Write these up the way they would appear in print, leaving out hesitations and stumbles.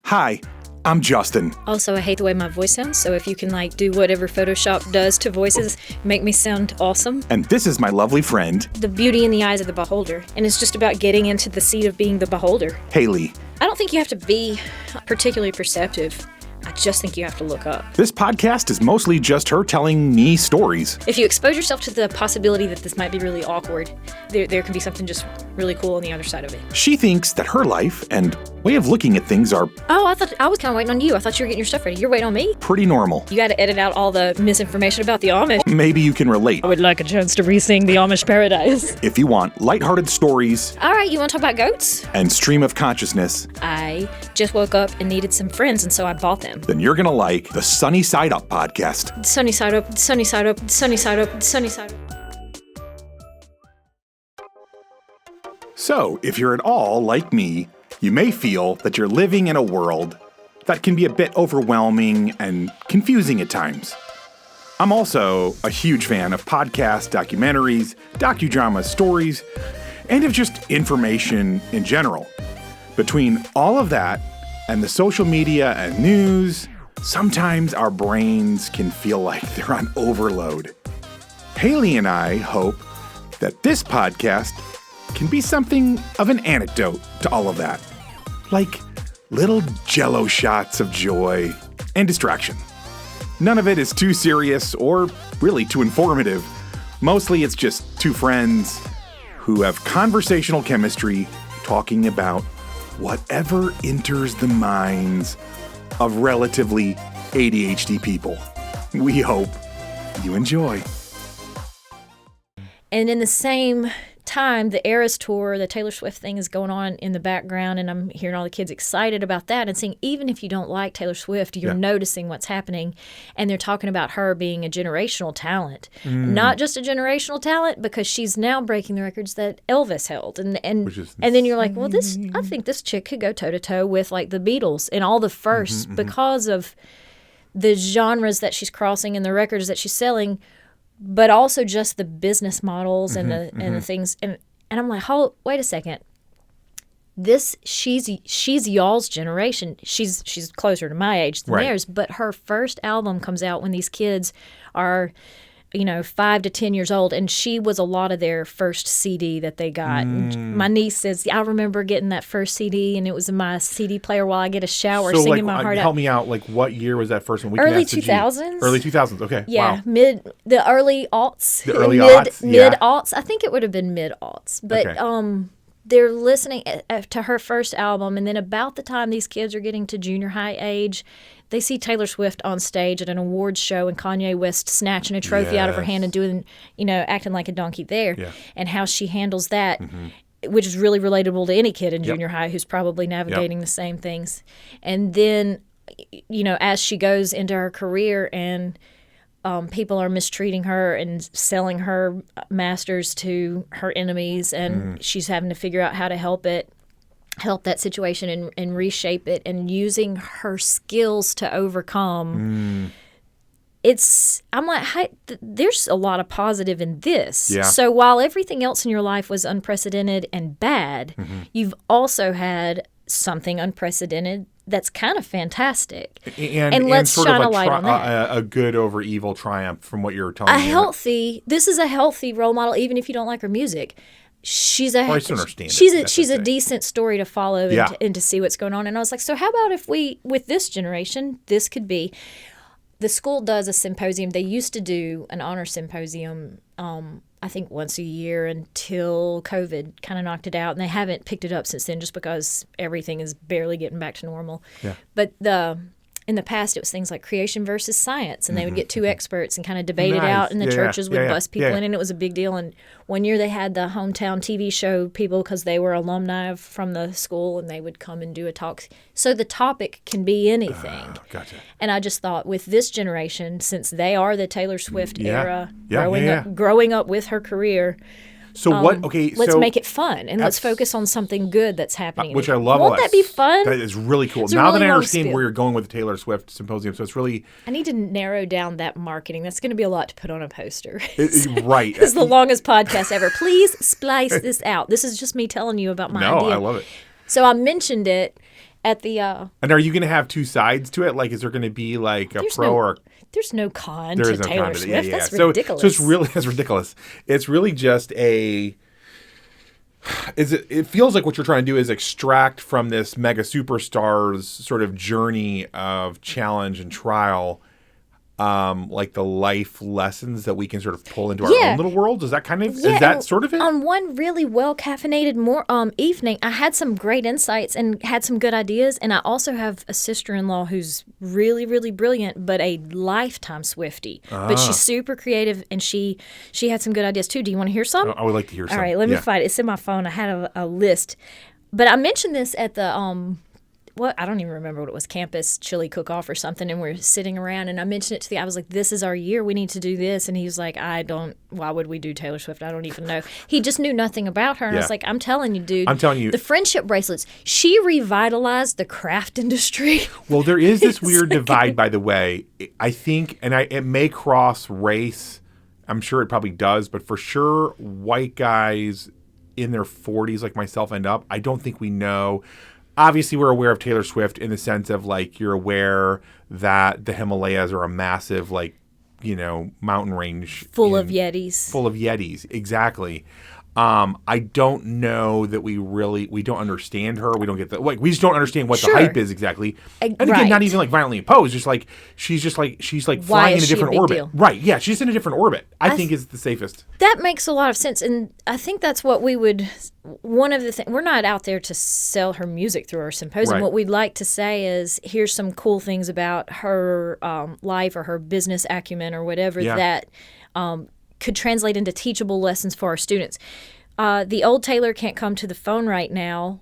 Hi, I'm Justin. Also, I hate the way my voice sounds, so if you can do whatever Photoshop does to voices, make me sound awesome. And this is my lovely friend, The beauty in the eyes of the beholder, and it's just about getting into the seat of being the beholder. Hayley. I don't think you have to be particularly perceptive. I just think you have to look up. This podcast is mostly just her telling me stories. If you expose yourself to the possibility that this might be really awkward, there can be something just really cool on the other side of it. She thinks that her life and way of looking at things are Oh, I was kind of waiting on you. I thought you were getting your stuff ready. You're waiting on me? pretty normal. You got to edit out all the misinformation about the Amish. Maybe you can relate. I would like a chance to re-sing the Amish Paradise. If you want lighthearted stories All right, you want to talk about goats? and stream of consciousness, I just woke up and needed some friends, and so I bought them. then you're gonna like the Sunny Side Up podcast. Sunny side up, sunny side up, sunny side up, sunny side up. So, if you're at all like me, you may feel that you're living in a world that can be a bit overwhelming and confusing at times. I'm also a huge fan of podcasts, documentaries, docudramas, stories, and of just information in general. Between all of that and the social media and news, sometimes our brains can feel like they're on overload. Hayley and I hope that this podcast can be something of an antidote to all of that. Like little jello shots of joy and distraction. None of it is too serious or really too informative. Mostly it's just two friends who have conversational chemistry talking about whatever enters the minds of relatively ADHD people. We hope you enjoy. And in the same time, the Eras Tour, the Taylor Swift thing is going on in the background, and I'm hearing all the kids excited about that and saying, even if you don't like Taylor Swift, you're noticing what's happening. And they're talking about her being a generational talent. Not just a generational talent, because she's now breaking the records that Elvis held. And then you're like, well, I think this chick could go toe-to-toe with the Beatles and all the firsts because of the genres that she's crossing and the records that she's selling, but also just the business models and the things. And I'm like, wait a second. She's y'all's generation. She's closer to my age than theirs, but her first album comes out when these kids are 5 to 10 years old, and she was a lot of their first CD that they got. And my niece says, I remember getting that first CD, and it was in my CD player while I get a shower, singing my heart out. Help me out. What year was that first one? Early 2000s. Early 2000s. Okay. Yeah, wow. the early aughts. The early aughts. Mid aughts. I think it would have been mid aughts, but okay. They're listening to her first album, and then about the time these kids are getting to junior high age, they see Taylor Swift on stage at an awards show and Kanye West snatching a trophy out of her hand and doing, acting like a donkey there, and how she handles that, which is really relatable to any kid in junior high who's probably navigating the same things. And then, as she goes into her career and people are mistreating her and selling her masters to her enemies, and she's having to figure out how to help that situation and reshape it, and using her skills to overcome. I'm like, hey, there's a lot of positive in this. Yeah. So while everything else in your life was unprecedented and bad, you've also had something unprecedented that's kind of fantastic. And let's shine a light on that. A good over evil triumph from what you're telling me. This is a healthy role model, even if you don't like her music. She's a decent story to follow and to see what's going on. And I was like, so how about if with this generation, this could be, the school does a symposium. They used to do an honor symposium, I think once a year until COVID kind of knocked it out. And they haven't picked it up since then just because everything is barely getting back to normal. Yeah. But in the past, it was things like creation versus science, and they would get two experts and kind of debate it out, and the churches would bus people in, and it was a big deal. And one year they had the hometown TV show people because they were alumni from the school, and they would come and do a talk. So the topic can be anything. Gotcha. And I just thought with this generation, since they are the Taylor Swift era, growing up with her career, So what? Okay, let's make it fun, and let's focus on something good that's happening. Which I love. Won't that be fun? That is really cool. Now that I understand where you're going with the Taylor Swift symposium, so it's really. I need to narrow down that marketing. That's going to be a lot to put on a poster. Right. It's the longest podcast ever. Please splice this out. This is just me telling you about my idea. No, I love it. So I mentioned it at the And are you going to have two sides to it? Like, is there going to be like a pro or? There's no con There to is no Taylor con to it. Swift. Yeah. That's ridiculous. So it's really that's ridiculous. It's really just a. It feels like what you're trying to do is extract from this mega superstar's sort of journey of challenge and trial, like the life lessons that we can sort of pull into our own little worlds. Is that kind of is that sort of it? On one really well caffeinated evening, I had some great insights and had some good ideas. And I also have a sister-in-law who's really, really brilliant, but a lifetime Swiftie. But she's super creative, and she had some good ideas too. Do you want to hear some? I would like to hear some. All right, let me find it. It's in my phone. I had a list, but I mentioned this at the I don't even remember what it was, campus chili cook-off or something, and we're sitting around, and I mentioned it to the guy. I was like, this is our year. We need to do this. And he was like, why would we do Taylor Swift? I don't even know. He just knew nothing about her. And I was like, I'm telling you, dude. I'm telling you. The friendship bracelets. She revitalized the craft industry. Well, there is this weird divide, by the way. I think, and it may cross race. I'm sure it probably does, but for sure, white guys in their 40s like myself and up, I don't think we know. Obviously, we're aware of Taylor Swift in the sense of, like, you're aware that the Himalayas are a massive, like, mountain range. Full of Yetis. Full of Yetis, exactly. I don't know that we don't understand her. We don't get the we just don't understand what the hype is exactly. And again, not even like violently opposed. Just like she's flying in a different orbit. Deal? Right? Yeah, she's in a different orbit. I think is the safest. That makes a lot of sense, and I think that's what we would. One of the things, we're not out there to sell her music through our symposium. Right. What we'd like to say is, here's some cool things about her life or her business acumen or whatever that could translate into teachable lessons for our students. The old Taylor can't come to the phone right now,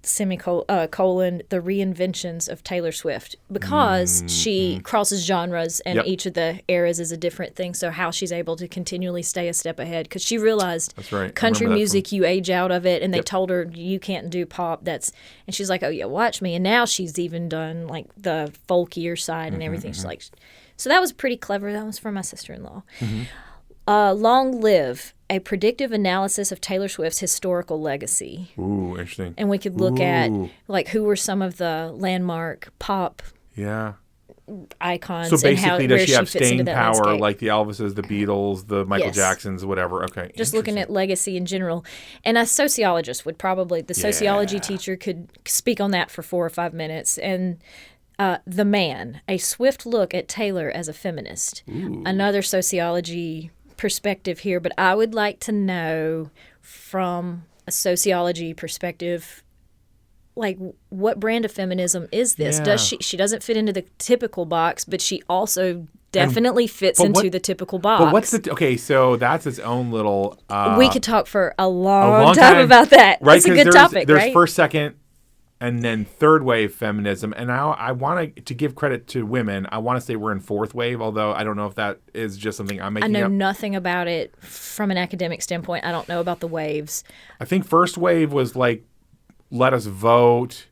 semicolon, the reinventions of Taylor Swift, because she crosses genres and each of the eras is a different thing. So how she's able to continually stay a step ahead, because she realized country music, you age out of it, and they told her you can't do pop. And she's like, oh yeah, watch me. And now she's even done like the folkier side and everything. She's like, so that was pretty clever. That was from my sister-in-law. Long Live, a predictive analysis of Taylor Swift's historical legacy. Ooh, interesting. And we could look at, like, who were some of the landmark pop icons. So basically, does she have fits staying power, landscape. like the Elvises, the Beatles, the Michael Jacksons, whatever? Okay. Just looking at legacy in general. And a sociologist would probably, the sociology teacher could speak on that for 4 or 5 minutes. And The Man, a swift look at Taylor as a feminist. Ooh. Another sociology perspective here, but I would like to know from a sociology perspective, like, what brand of feminism is this? Does she doesn't fit into the typical box, but she also definitely fits into the typical box. But what's so that's its own little we could talk for a long time about that. Right? That's a good topic, there's right? First, second, and then third wave feminism. And now I want to give credit to women. I want to say we're in fourth wave, although I don't know if that is just something I'm making up. I know nothing about it from an academic standpoint. I don't know about the waves. I think first wave was like, let us vote.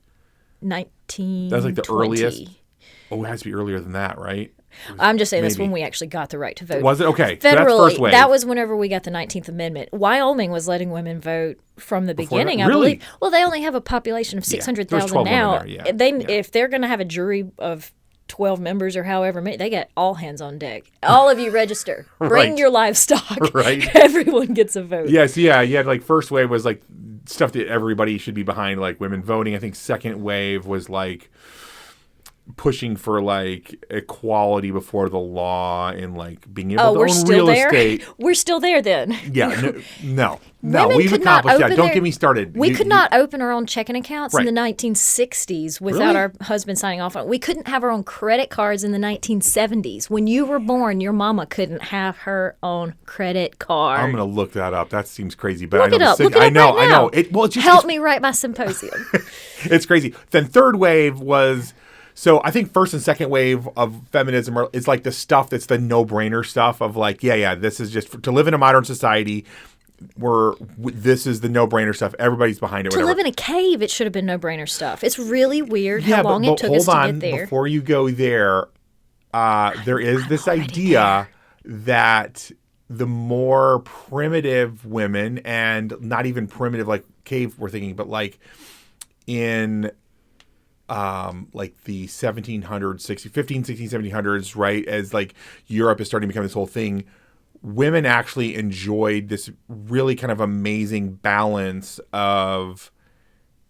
1920. That's like the earliest. Oh, it has to be earlier than that, right? I'm just saying that's when we actually got the right to vote. Was it? Okay. Federally, so that's first wave. That was whenever we got the 19th Amendment. Wyoming was letting women vote from the beginning, I really? believe. Well, they only have a population of 600,000 now. If they're going to have a jury of 12 members or however many, they get all hands on deck. All of you register. Bring your livestock. Right. Everyone gets a vote. Yes, yeah. You had like first wave was like stuff that everybody should be behind, like women voting. I think second wave was like pushing for like equality before the law and like being able to own real estate. We're still there then. Yeah, no. Women We've could not accomplished that. open Don't their- get me started. We could not open our own checking accounts in Right. the 1960s without our husband signing off on it. We couldn't have our own credit cards in the 1970s. When you were born, your mama couldn't have her own credit card. I'm gonna look that up. That seems crazy, but Look I it know. up. Look it up I know. right I know. now. It's just Help me write my symposium. It's crazy. Then third wave was. So I think first and second wave of feminism is like the stuff that's the no-brainer stuff of like, this is just to live in a modern society. This is the no-brainer stuff. Everybody's behind it. To whatever. live in a cave, it should have been no-brainer stuff. It's really weird how long it took us to get there. Before you go there, there is this idea that the more primitive women, and not even primitive like cave we're thinking, but like in like the 1700s, 15, 16, 1700s, right? As like Europe is starting to become this whole thing, women actually enjoyed this really kind of amazing balance of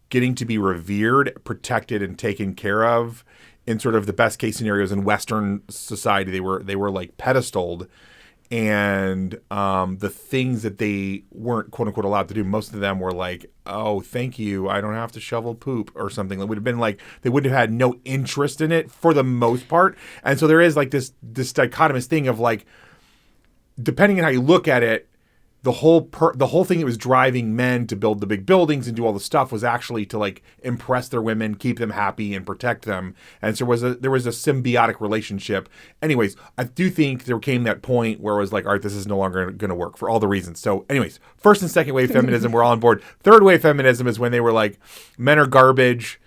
getting to be revered, protected, and taken care of in sort of the best case scenarios in Western society. They were like pedestaled, and the things that they weren't quote unquote allowed to do, most of them were like, oh, thank you, I don't have to shovel poop or something. It would have been like they would have had no interest in it for the most part. And so there is like this dichotomous thing of like, depending on how you look at it, the whole thing that was driving men to build the big buildings and do all the stuff was actually to like impress their women, keep them happy, and protect them. And so there was a symbiotic relationship. Anyways, I do think there came that point where it was like, all right, this is no longer going to work for all the reasons. So anyways, first and second wave feminism, we're all on board. Third wave feminism is when they were like, men are garbage,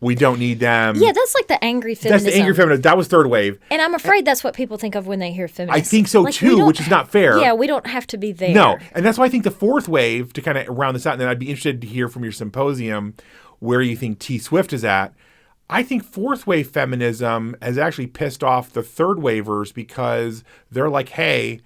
we don't need them. Yeah, that's like the angry feminism. That's the angry feminism. That was third wave. And I'm afraid that's what people think of when they hear feminist. I think so, like, too, which is not fair. Yeah, we don't have to be there. No, and that's why I think the fourth wave, to kind of round this out, and then I'd be interested to hear from your symposium where you think T Swift is at. I think fourth wave feminism has actually pissed off the third wavers because they're like, hey,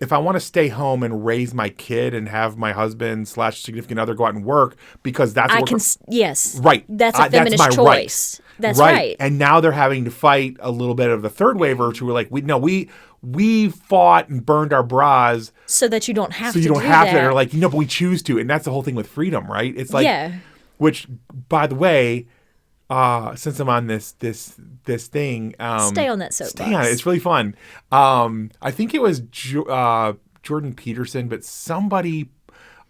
if I want to stay home and raise my kid and have my husband / significant other go out and work because that's what yes, right. That's a feminist that's my choice. Right. That's right. And now they're having to fight a little bit of the third wavers who were like, we fought and burned our bras so that you don't have to. So you don't have to. And they're like, but we choose to, and that's the whole thing with freedom, right? It's like, which, by the way, since I'm on this thing, stay on that soapbox. Stay on it. It's really fun. I think it was Jordan Peterson, but somebody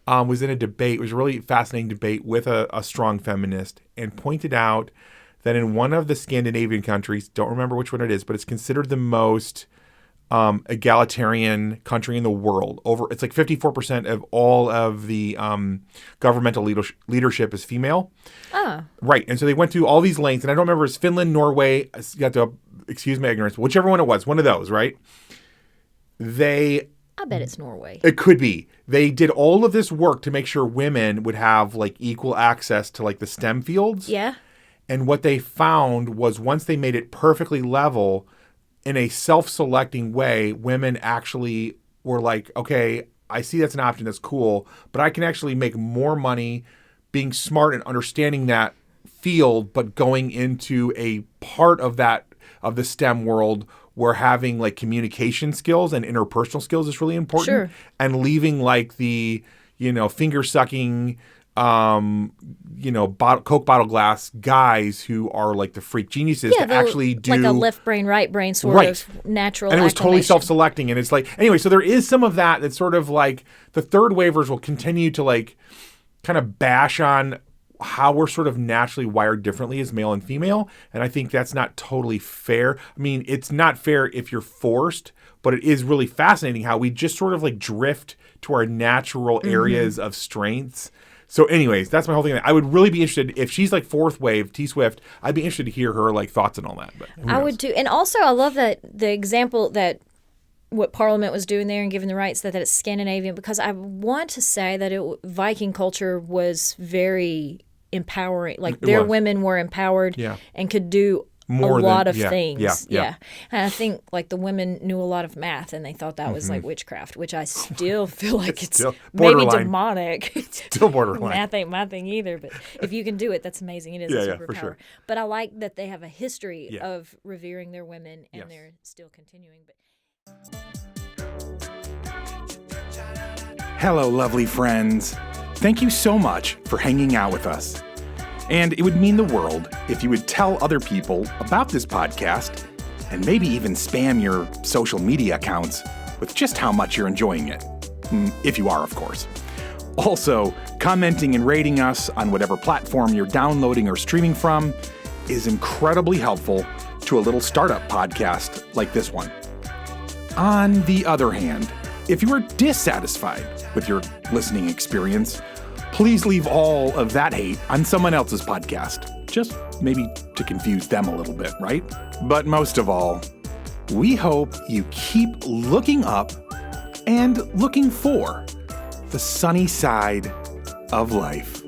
was in a debate. It was a really fascinating debate with a strong feminist, and pointed out that in one of the Scandinavian countries, don't remember which one it is, but it's considered the most egalitarian country in the world. It's like 54% of all of the governmental leadership is female. Oh. Right. And so they went through all these lengths, and I don't remember if it's Finland, Norway, you have to excuse my ignorance, but whichever one it was, one of those, right? I bet it's Norway. It could be. They did all of this work to make sure women would have like equal access to like the STEM fields. Yeah. And what they found was once they made it perfectly level, in a self-selecting way, women actually were like, okay, I see that's an option, that's cool, but I can actually make more money being smart and understanding that field, but going into a part of the STEM world where having like communication skills and interpersonal skills is really important. Sure. And leaving like the, finger sucking, Coke bottle glass guys who are like the freak geniuses to actually do like a left brain, right brain sort of natural. And it was totally self-selecting. And it's like, anyway, so there is some of that that's sort of like the third wavers will continue to like kind of bash on how we're sort of naturally wired differently as male and female. And I think that's not totally fair. I mean, it's not fair if you're forced, but it is really fascinating how we just sort of like drift to our natural areas of strengths. So anyways, that's my whole thing. I would really be interested if she's like fourth wave, T Swift, I'd be interested to hear her like thoughts and all that. But I would too. And also I love that the example that what Parliament was doing there and giving the rights that it's Scandinavian, because I want to say that Viking culture was very empowering. Like their women were empowered and could do more a lot of things. Yeah. And I think like the women knew a lot of math and they thought that was like witchcraft, which I still feel like it's maybe demonic. Still borderline. Math ain't my thing either, but if you can do it, that's amazing. It is a superpower. For sure. But I like that they have a history of revering their women and they're still continuing. Hello, lovely friends. Thank you so much for hanging out with us. And it would mean the world if you would tell other people about this podcast and maybe even spam your social media accounts with just how much you're enjoying it. If you are, of course. Also, commenting and rating us on whatever platform you're downloading or streaming from is incredibly helpful to a little startup podcast like this one. On the other hand, if you are dissatisfied with your listening experience, please leave all of that hate on someone else's podcast. Just maybe to confuse them a little bit, right? But most of all, we hope you keep looking up and looking for the sunny side of life.